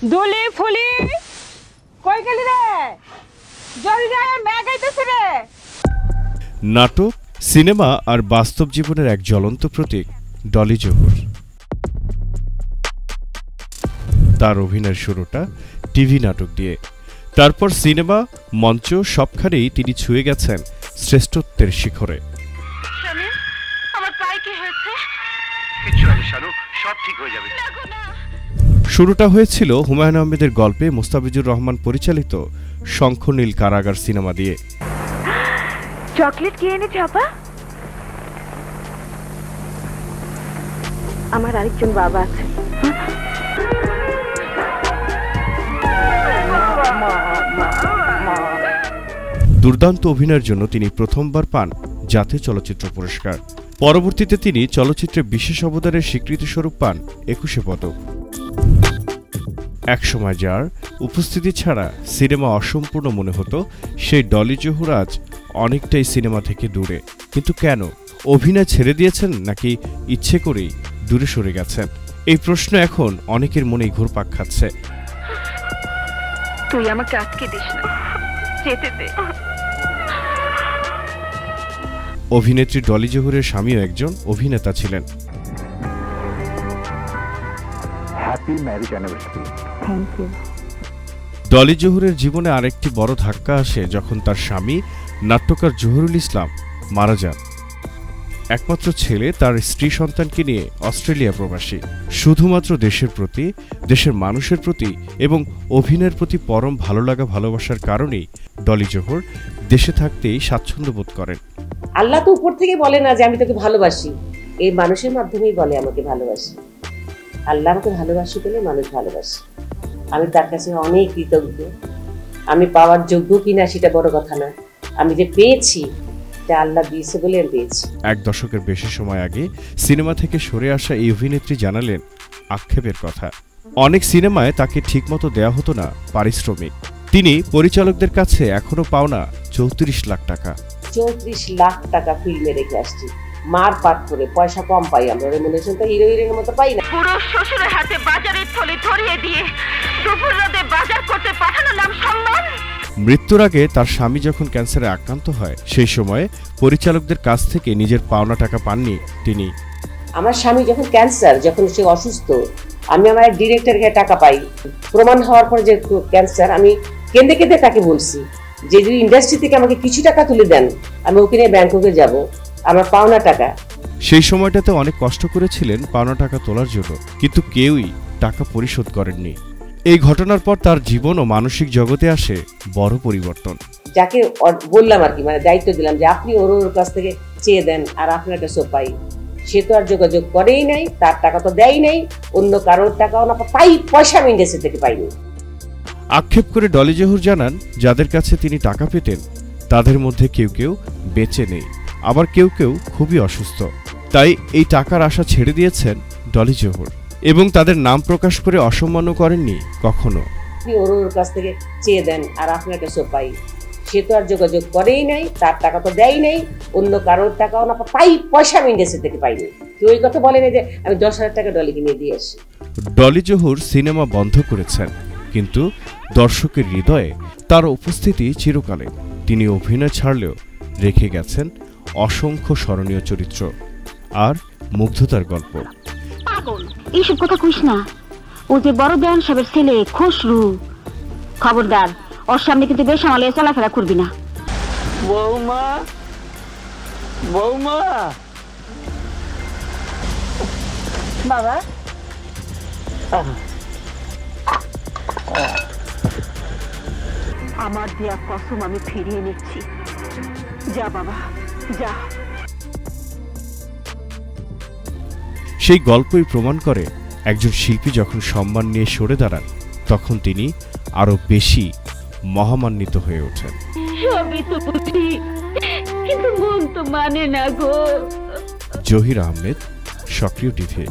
দুলি ফুলি কই গেলি রে? জলদি আয়, মেঘ আইতেছে রে। নাটক, সিনেমা আর বাস্তব জীবনের এক জ্বলন্ত প্রতীক ডলি জহুর। তার অভিনয়ের শুরুটা টিভি নাটক দিয়ে, তারপর সিনেমা, মঞ্চ সবখানেই তিনি ছুঁয়ে গেছেন শ্রেষ্ঠত্বের শিখরে। শুরুটা হয়েছিল হুমায়ুন আহমেদের গল্পে মোস্তাফিজুর রহমান পরিচালিত শঙ্খনীল কারাগার সিনেমা দিয়ে। চকলেট কে এনেছে আপা? আমার আরেকজন বাবা আছে। দুর্দান্ত অভিনয়ের জন্য তিনি প্রথমবার পান জাতীয় চলচ্চিত্র পুরস্কার। পরবর্তীতে তিনি চলচ্চিত্রে বিশেষ অবদানের স্বীকৃতিস্বরূপ পান ২১ পদক। একসময় যার উপস্থিতি ছাড়া সিনেমা অসম্পূর্ণ মনে হতো, সেই ডলি জহুর আজ অনেকটাই সিনেমা থেকে দূরে। কিন্তু কেন? অভিনয় ছেড়ে দিয়েছেন নাকি ইচ্ছে করেই দূরে সরে গেছেন? এই প্রশ্ন এখন অনেকের মনেই ঘুরপাক খাচ্ছে। তুই আমাকে আটকে দিস না, যেতে দে। অভিনেত্রী ডলি জহুরের স্বামীও একজন অভিনেতা ছিলেন। ডলি জহুরের জীবনে আরেকটি বড় ধাক্কা আসে যখন তার স্বামী নাট্যকার জহুরুল ইসলাম মারা যান। একমাত্র ছেলে তার স্ত্রী সন্তানকে নিয়ে অস্ট্রেলিয়া প্রবাসী। শুধুমাত্র দেশের প্রতি, দেশের মানুষের প্রতি এবং অভিনয়ের প্রতি পরম ভালো লাগা ভালোবাসার কারণেই ডলি জহুর দেশে থাকতেই স্বাচ্ছন্দ্য বোধ করেন। আল্লাহ তো উপর থেকে বলে না যে আমি তোকে ভালোবাসি, এই মানুষের মাধ্যমেই বলে আমাকে ভালোবাসি। আল্লাহ আমাকে ভালোবাসি বলে মানুষ ভালোবাসে। আমি তার কাছে অনেক কৃতজ্ঞ। আমি পাওয়ার যোগ্য কিনা সেটা বড় কথা না, আমি যে পেয়েছি এটা আল্লাহ দিয়েছে বলে আমি পেয়েছি। এক দশকের বেশি সময় আগে সিনেমা থেকে সরে আসা এই অভিনেত্রী জানালেন আক্ষেপের কথা। অনেক সিনেমায় তাকে ঠিকমতো দেয়া হতো না পারিশ্রমিক। তিনি পরিচালকদের কাছে এখনো পাওনা ৩৪ লাখ টাকা। ৩৪ লাখ টাকা ফিল্মে রেখে আসছি, মার পাট করে পয়সা কম পাই আমরা, রেমুনেশন তো হিরো হিরোইনের মতো পাই না। পুরো শ্বশুরের হাতে বাজারের থলি ধরিয়ে দিয়ে দুপুর রাতে বাজার করতে পাঠানোর নাম সম্মান? মৃত্যুর আগে তার স্বামী যখন ক্যান্সারে আক্রান্ত হয়, সেই সময়ে পরিচালকদের কাছ থেকে নিজের পাওনা টাকা পাননি তিনি। আমার স্বামী যখন ক্যান্সার, যখন সে অসুস্থ, আমি আমার এক ডিরেক্টরকে টাকা পাই। প্রমাণ হওয়ার পর যে ক্যান্সার, আমি কেঁদে কেঁদে তাকে বলছি যে যদি ইন্ডাস্ট্রি থেকে আমাকে কিছু টাকা তুলে দেন, আমি ওকে নিয়ে ব্যাংককে যাব, আমার পাওনা টাকা। সেই সময়টাতে অনেক কষ্ট করেছিলেন পাওনা টাকা তোলার জন্য, কিন্তু কেউই টাকা পরিশোধ করেননি। এই ঘটনার পর তার জীবন ও মানসিক জগতে আসে বড় পরিবর্তন। যাকে বললাম আর কি, মানে দায়িত্ব দিলাম যে আপনি ওর কাছ থেকে চেয়ে দেন আর আপনার কাছেও পাই, সে তো আর যোগাযোগ করেই নাই, তার টাকা তো দেয় নাই, অন্য কারোর টাকাও না পাই, পয়সা আমি ইন্ডাস্ট্রি থেকে পাইনি। আক্ষেপ করে ডলি জহুর জানান, যাদের কাছে তিনি টাকা পেতেন তাদের মধ্যে কেউ কেউ বেঁচে নেই, আবার কেউ কেউ খুবই অসুস্থ। তাই এই টাকার আশা ছেড়ে দিয়েছেন ডলি জহুর এবং তাদের নাম প্রকাশ করে অসম্মান করেননি কখনো। আপনি ওর কাছ থেকে চেয়ে দেন আর আপনার কাছেও পাই, সে তো আর যোগাযোগ করেই নাই, তার টাকা তো দেয় নাই, অন্য কারোর টাকাও না পাই, পয়সা আমি ইন্ডাস্ট্রি থেকে পাইনি। কেউ ওই কথা বলেনি যে আমি 10,000 টাকা ডলিকে নিয়ে দিয়ে আসি। ডলি জহুর সিনেমা বন্ধ করেছেন, কিন্তু দর্শকের হৃদয়ে তার উপস্থিতি চিরকালে। তিনি অভিনয় ছাড়লেও রেখে গেছেন অসংখ্য স্মরণীয় চরিত্র আর মুগ্ধতার গল্প। পাগল, এইসব কথা কইস না। ও যে বড় দেওয়ান সাহেবের ছেলে খসরু, খবরদার ওর সামনে কিন্তু বেশ আমালে চলাফেরা করবি না। বৌমা, বৌমা, বাবা আমার দেয়া কসম আমি ফিরিয়ে নিচ্ছি। যা বাবা যা। সেই গল্পই প্রমাণ করে একজন শিল্পী যখন সম্মান নিয়ে সরে দাঁড়ান, তখন তিনি আরো বেশি মহামান্বিত হয়ে ওঠেন। সবই তো বুঝি, কিন্তু মন তো মানে না গো। জহির আহমেদ, সক্রিয় টিভি।